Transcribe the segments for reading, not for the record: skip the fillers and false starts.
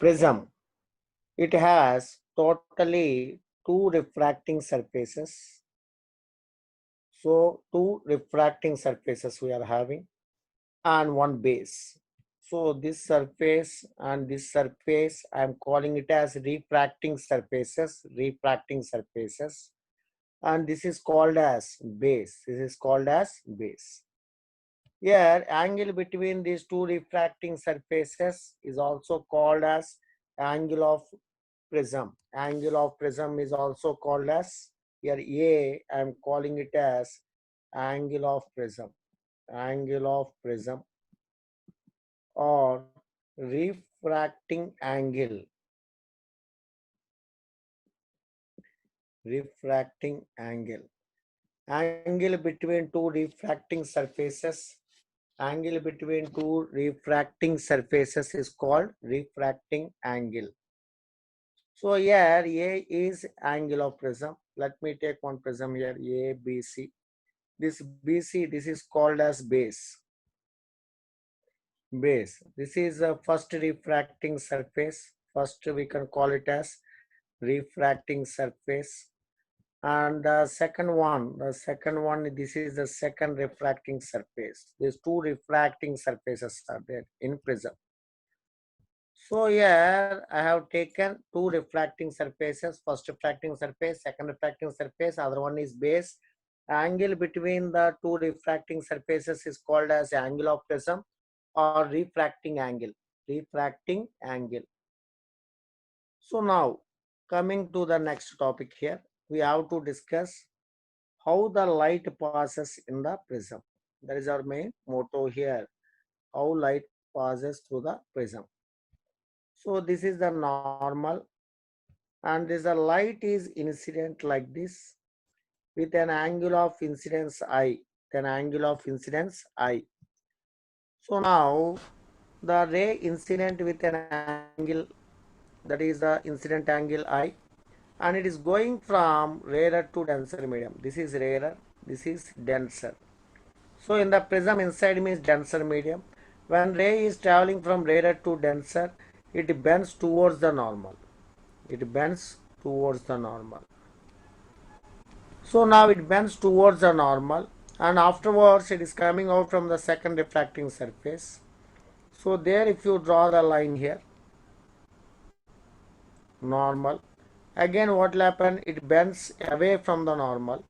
prism, it has totally two refracting surfaces. So two refracting surfaces we are having and one base. So this surface and this surface, I am calling it as refracting surfaces, and this is called as base. This is called as base. Here, angle between these two refracting surfaces is also called as angle of prism. Angle of prism is also called as, here A, I am calling it as angle of prism. Angle of prism or refracting angle. Refracting angle. Angle between two refracting surfaces. Angle between two refracting surfaces is called refracting angle. So here A is angle of prism. Let me take one prism here, A, B, C. This BC, this is called as base. Base. This is the first refracting surface. First we can call it as refracting surface. And the second one, this is the second refracting surface. These two refracting surfaces are there in prism. So here I have taken two refracting surfaces, first refracting surface, second refracting surface, other one is base. Angle between the two refracting surfaces is called as angle of prism or refracting angle. Refracting angle. So now coming to the next topic here, we have to discuss how the light passes in the prism. That is our main motto here. How light passes through the prism. So this is the normal, and this the light is incident like this with an angle of incidence I. An angle of incidence I. So now the ray incident with an angle, that is the incident angle I, and it is going from rarer to denser medium. This is rarer, this is denser. So in the prism inside means denser medium. When ray is traveling from rarer to denser, it bends towards the normal. It bends towards the normal. So now it bends towards the normal, and afterwards it is coming out from the second refracting surface. So there if you draw the line here, normal, again what will happen, it bends away from the normal.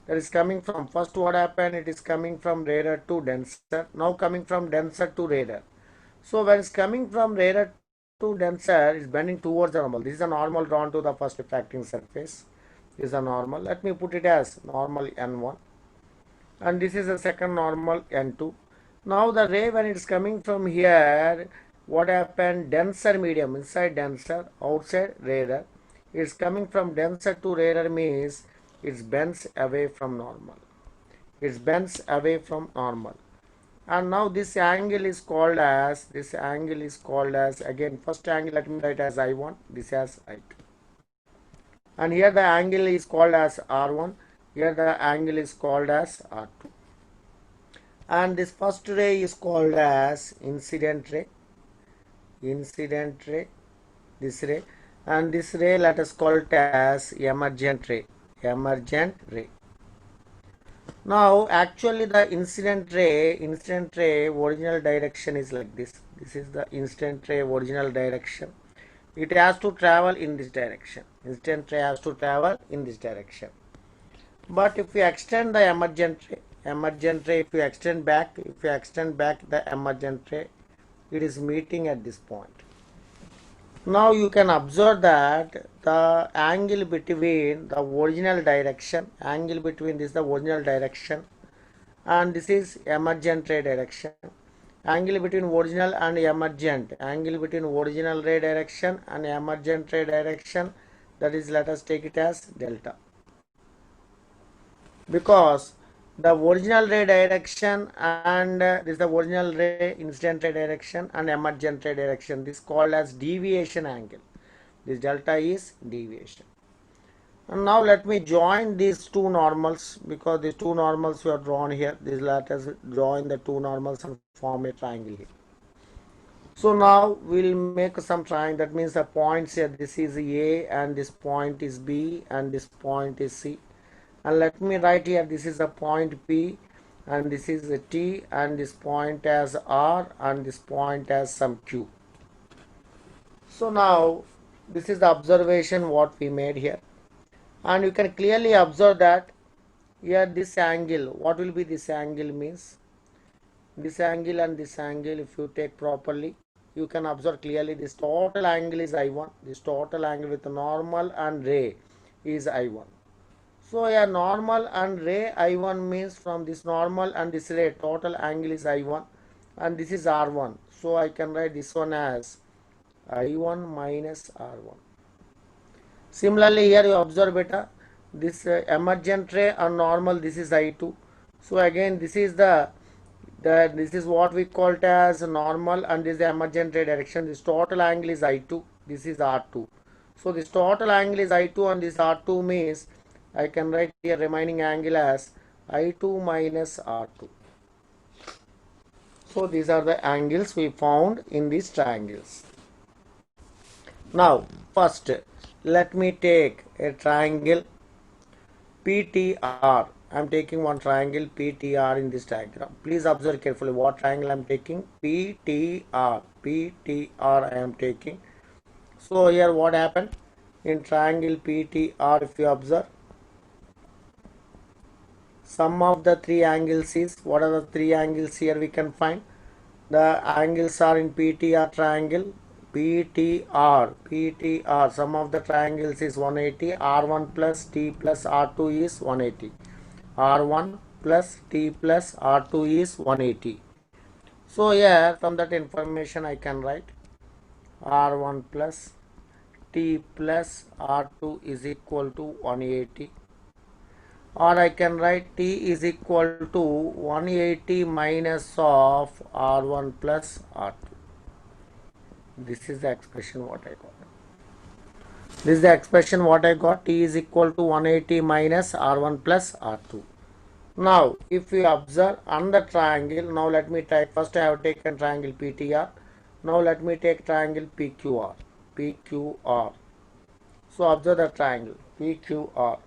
That is coming from, first what happened, it is coming from rarer to denser, now coming from denser to rarer. So when it's coming from rarer to denser, it's bending towards the normal. This is a normal drawn to the first refracting surface. This is a normal. Let me put it as normal N1. And this is a second normal N2. Now the ray when it's coming from here, what happened? Denser medium, inside denser, outside rarer. It's coming from denser to rarer means it bends away from normal. It bends away from normal. And now this angle is called as, again first angle, let me write as I1, this as I2. And here the angle is called as R1, here the angle is called as R2. And this first ray is called as incident ray, this ray, and this ray let us call it as emergent ray. Now actually the incident ray original direction is like this. This is the incident ray original direction. It has to travel in this direction. Incident ray has to travel in this direction. But if we extend the emergent ray, if you extend back the emergent ray, it is meeting at this point. Now you can observe that the angle between the original direction, and this is emergent ray direction. Angle between original and emergent, angle between original ray direction and emergent ray direction, that is, let us take it as delta. Because the original ray direction and this is the original ray incident ray direction and emergent ray direction, this is called as deviation angle. This delta is deviation. And now let me join these two normals, because these two normals were drawn here. This let us join the two normals and form a triangle here. So now we'll make some triangle. That means the points here, this is A and this point is B and this point is C. And let me write here, this is a point P and this is a T and this point as R and this point as some Q. So now this is the observation what we made here. And you can clearly observe that here this angle, what will be this angle means, this angle and this angle if you take properly, you can observe clearly this total angle is I1, this total angle with normal and ray is I1. So a normal and ray I1 means from this normal and this ray total angle is I1 and this is R1. So I can write this one as I1 minus R1. Similarly here you observe beta, this emergent ray and normal, this is I2. So again this is this is what we call it as normal and this is the emergent ray direction. This total angle is I2, this is R2. So this total angle is I2 and this R2 means I can write here remaining angle as I2 minus R2. So these are the angles we found in these triangles. Now first let me take a triangle PTR. I am taking one triangle PTR in this diagram. Please observe carefully what triangle I am taking. PTR. PTR I am taking. So here what happened? In triangle PTR, if you observe, sum of the three angles is, what are the three angles here we can find? The angles are in PTR triangle. PTR, sum of the triangles is 180. R1 plus T plus R2 is 180. R1 plus T plus R2 is 180. So here from that information I can write R1 plus T plus R2 is equal to 180, or I can write T is equal to 180 minus of R1 plus R2. This is the expression what I got. This is the expression what I got. T is equal to 180 minus R1 plus R2. Now if we observe on the triangle, now let me take, first I have taken triangle PTR. Now let me take triangle PQR. PQR. So observe the triangle PQR.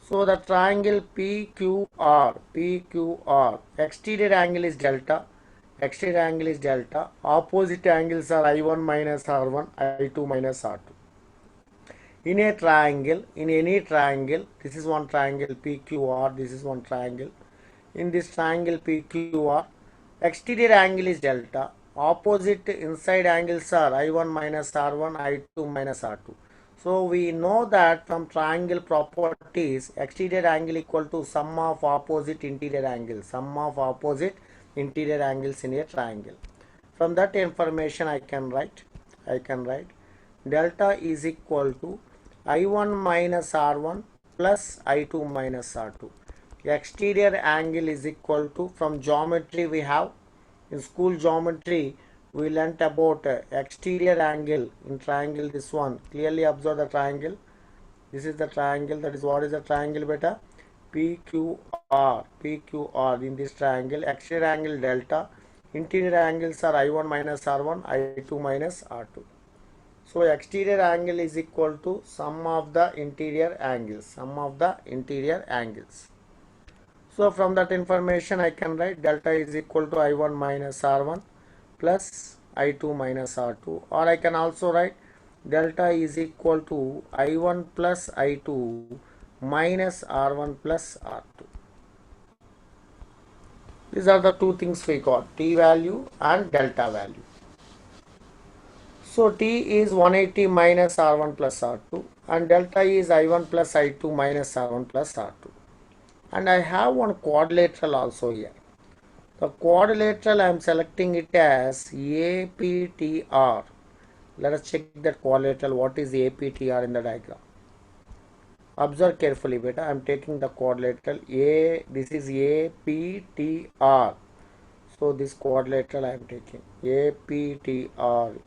So the triangle PQR, exterior angle is delta. Exterior angle is delta. Opposite angles are I1 minus R1, I2 minus R2. In a triangle, in any triangle, this is one triangle PQR, this is one triangle. In this triangle PQR, exterior angle is delta. Opposite inside angles are I1 minus R1, I2 minus R2. So we know that from triangle properties, exterior angle equal to sum of opposite interior angles. Sum of opposite interior angles in a triangle. From that information I can write delta is equal to I1 minus R1 plus I2 minus R2. Exterior angle is equal to, from geometry we have, in school geometry we learnt about exterior angle in triangle, this one. Clearly observe the triangle. This is the triangle, that is what is the triangle beta? PQR. PQR, in this triangle exterior angle delta, interior angles are I1 minus R1, I2 minus R2. So exterior angle is equal to sum of the interior angles. Sum of the interior angles. So from that information I can write delta is equal to I1 minus R1 plus I2 minus R2, or I can also write delta is equal to I1 plus I2 minus R1 plus R2. These are the two things we got, T value and delta value. So T is 180 minus R1 plus R2 and delta is I1 plus I2 minus R1 plus R2. And I have one quadrilateral also here. The quadrilateral I am selecting it as APTR. Let us check that quadrilateral. What is APTR in the diagram? Observe carefully beta. I am taking the quadrilateral this is APTR. So this quadrilateral I am taking APTR.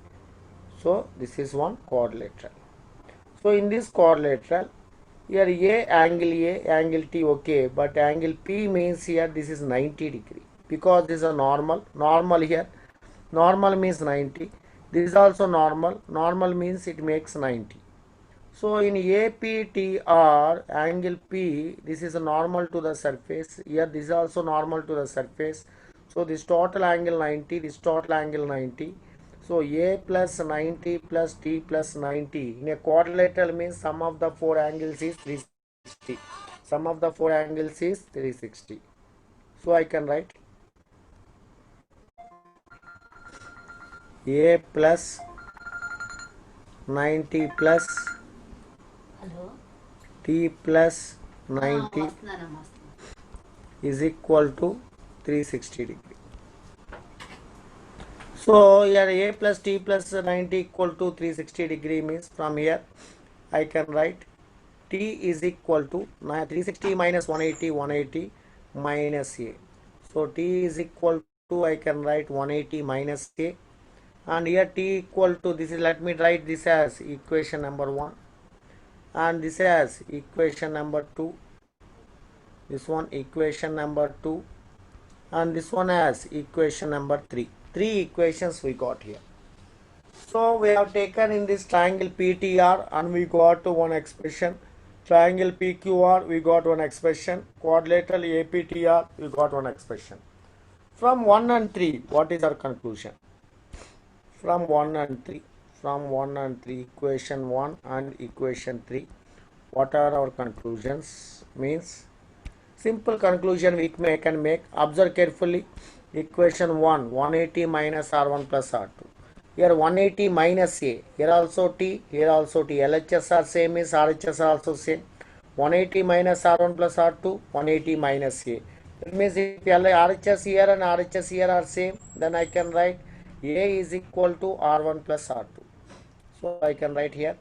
So this is one quadrilateral. So in this quadrilateral, here A, angle T, okay, but angle P means here this is 90 degree, because this is a normal here. Normal means 90. This is also normal. Normal means it makes 90. So in APTR, angle P, this is normal to the surface. Here this is also normal to the surface. So this total angle 90, this total angle 90. So A plus 90 plus T plus 90. In a quadrilateral means sum of the four angles is 360. Sum of the four angles is 360. So I can write A plus 90 plus T plus 90 is equal to 360 degree. So here A plus T plus 90 equal to 360 degree means from here I can write T is equal to 360 minus 180 minus A. So T is equal to, I can write 180 minus A, and here T equal to, this is, let me write this as equation number 1 and this as equation number 2, this one equation number 2 and this one as equation number 3. Three equations we got here. So we have taken in this triangle PTR and we got one expression. Triangle PQR we got one expression. Quadrilateral APTR we got one expression. From 1 and 3, what is our conclusion? From 1 and 3, equation 1 and equation 3, what are our conclusions? Means simple conclusion we can make. Observe carefully. Equation 1, 180 minus R1 plus R2. Here 180 minus A. Here also T. Here also T. LHS are same is RHS are also same. 180 minus R1 plus R2. 180 minus A. That means if RHS here and RHS here are same, then I can write A is equal to R1 plus R2. So I can write here.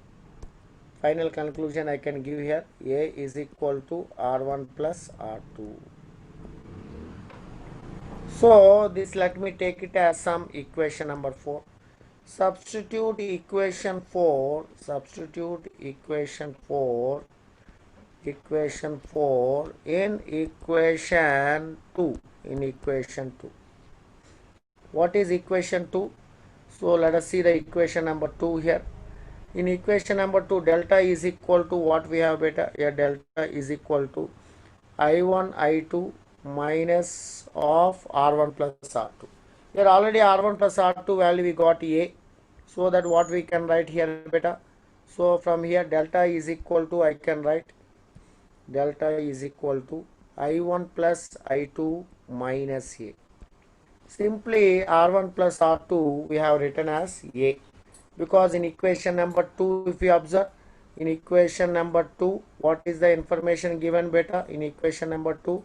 Final conclusion I can give here. A is equal to R1 plus R2. So this, let me take it as some equation number 4. Substitute equation 4 in equation 2. What is equation 2? So let us see the equation number 2 here. In equation number 2, delta is equal to what we have beta? Here delta is equal to I1 I2 minus of R1 plus R2. Here already R1 plus R2 value we got A. So that what we can write here beta? So from here delta is equal to, I can write delta is equal to I1 plus I2 minus A. Simply R1 plus R2 we have written as A, because in equation number 2 if you observe, in equation number 2 what is the information given beta? In equation number 2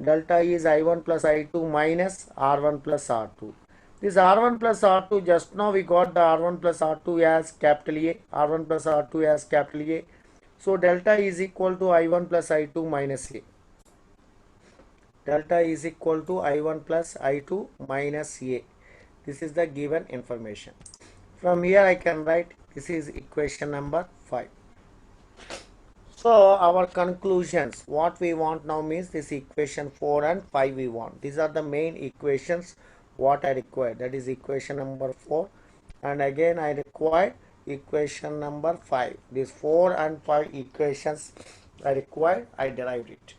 delta is I1 plus I2 minus R1 plus R2. This R1 plus R2, just now we got the R1 plus R2 as capital A, R1 plus R2 as capital A. So delta is equal to I1 plus I2 minus A. Delta is equal to I1 plus I2 minus A. This is the given information. From here I can write, this is equation number 5. So our conclusions, what we want now means this equation 4 and 5 we want. These are the main equations what I require. That is equation number 4, and again I require equation number 5. These 4 and 5 equations I require, I derived it.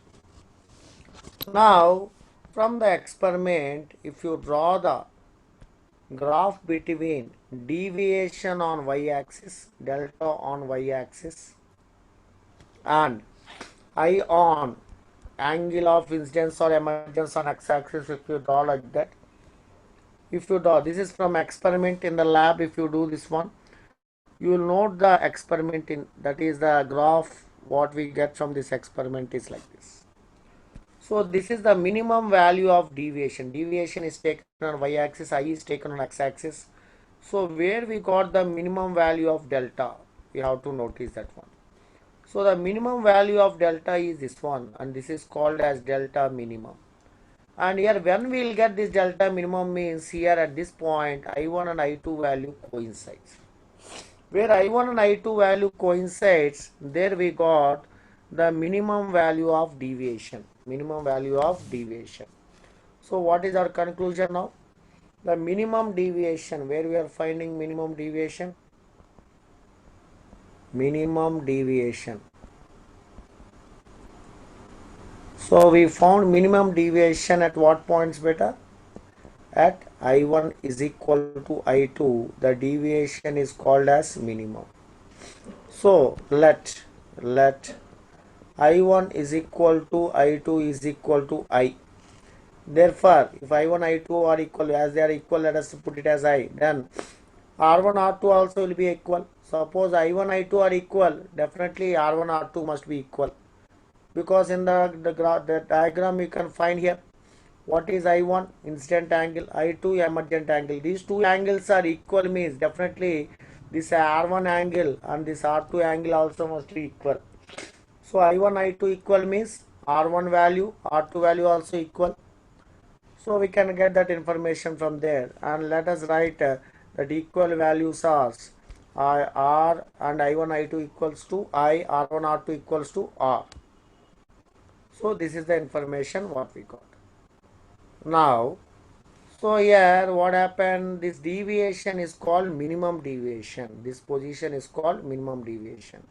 Now from the experiment, if you draw the graph between deviation on y-axis, delta on y-axis, and I on angle of incidence or emergence on x-axis, if you draw like that, if you draw, this is from experiment in the lab. If you do this one, you will note the experiment in, that is the graph what we get from this experiment is like this. So this is the minimum value of deviation. Deviation is taken on y-axis, I is taken on x-axis. So where we got the minimum value of delta, we have to notice that one. So the minimum value of delta is this one, and this is called as delta minimum. And here when we will get this delta minimum means here at this point I1 and I2 value coincides. Where I1 and I2 value coincides, there we got the minimum value of deviation. So what is our conclusion now? The minimum deviation, where we are finding minimum deviation? Minimum deviation. So we found minimum deviation at what points beta? At I1 is equal to I2, the deviation is called as minimum. So let I1 is equal to I2 is equal to I. Therefore, if I1, I2 are equal, as they are equal, let us put it as I. Then R1, R2 also will be equal. Suppose I1, I2 are equal, definitely R1, R2 must be equal. Because in the diagram you can find here, what is I1? Incident angle, I2 emergent angle. These two angles are equal means definitely this R1 angle and this R2 angle also must be equal. So I1, I2 equal means R1 value, R2 value also equal. So we can get that information from there, and let us write that equal values are R and I1, I2 equals to I, R1, R2 equals to R. So this is the information what we got. Now, so here what happened, this deviation is called minimum deviation. This position is called minimum deviation.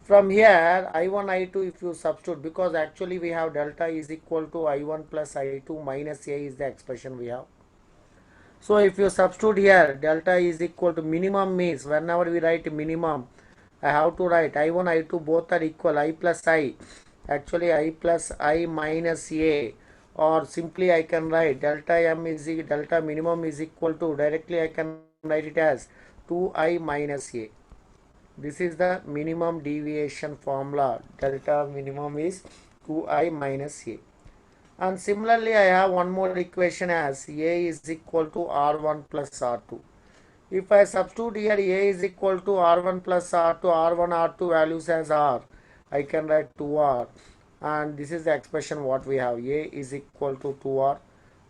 From here I1, I2 if you substitute, because actually we have delta is equal to I1 plus I2 minus A is the expression we have. So if you substitute here, delta is equal to minimum means whenever we write minimum, I have to write I1, I2 both are equal, I plus I. Actually I plus I minus A, or simply I can write delta M is delta minimum is equal to, directly I can write it as 2I minus A. This is the minimum deviation formula. Delta minimum is 2I minus A. And similarly, I have one more equation as A is equal to R1 plus R2. If I substitute here A is equal to R1 plus R2, R1, R2 values as R, I can write 2R. And this is the expression what we have. A is equal to 2R.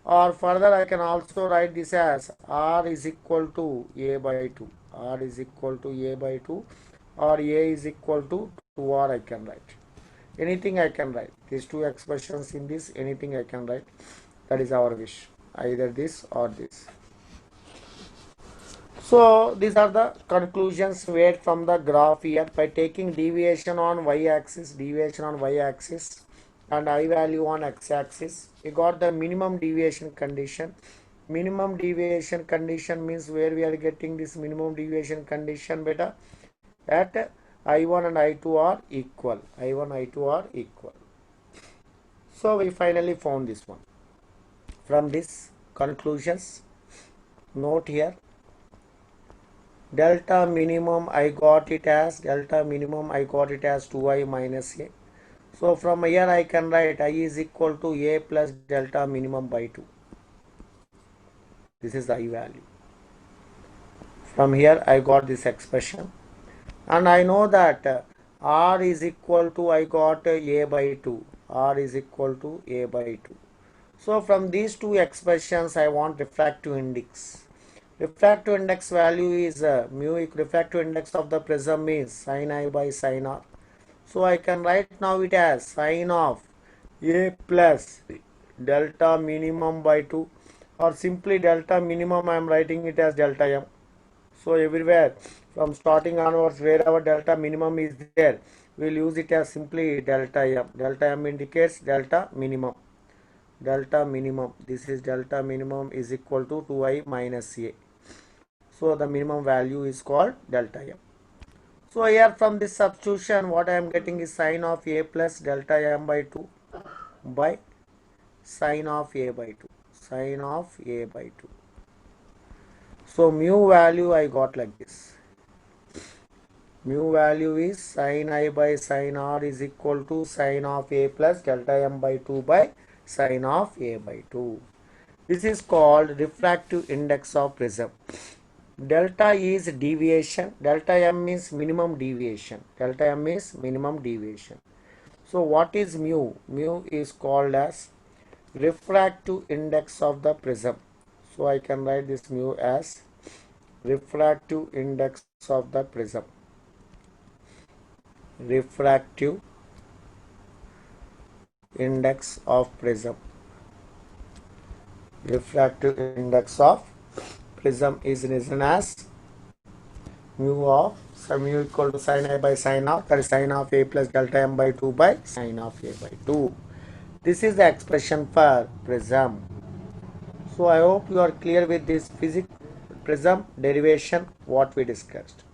Or further, I can also write this as R is equal to A by 2. R is equal to A by 2. Or A is equal to 2R I can write. Anything I can write. These two expressions in this, anything I can write. That is our wish. Either this or this. So these are the conclusions made from the graph here by taking deviation on y-axis, and I value on x-axis. We got the minimum deviation condition. Minimum deviation condition means where we are getting this minimum deviation condition beta, at I1 and I2 are equal. I1, I2 are equal. So we finally found this one. From this conclusions, note here, delta minimum I got it as 2I minus A. So from here I can write I is equal to A plus delta minimum by 2. This is the I value. From here I got this expression, and I know that R is equal to, I got A by 2. R is equal to A by 2. So from these two expressions I want refractive index. Refractive index value is mu. Refractive index of the prism is sin I by sin R. So I can write now it as sin of A plus delta minimum by 2, or simply delta minimum I am writing it as delta M. So everywhere from starting onwards, wherever delta minimum is there, we will use it as simply delta M. Delta M indicates delta minimum. Delta minimum, this is delta minimum is equal to 2I minus A. So the minimum value is called delta M. So here from this substitution, what I am getting is sin of A plus delta M by 2 by sin of A by 2. Sin of A by 2. So mu value I got like this. Mu value is sin I by sin R is equal to sin of A plus delta M by 2 by sin of A by 2. This is called refractive index of prism. Delta is deviation. Delta M is minimum deviation. Delta M is minimum deviation. So what is mu? Mu is called as refractive index of the prism. So I can write this mu as refractive index of the prism. Refractive index of prism. refractive index of prism is written as mu of mu equal to sin A by sin of, that is sin of A plus delta m by 2 by sin of A by 2. This is the expression for prism. So I hope you are clear with this physics prism derivation what we discussed.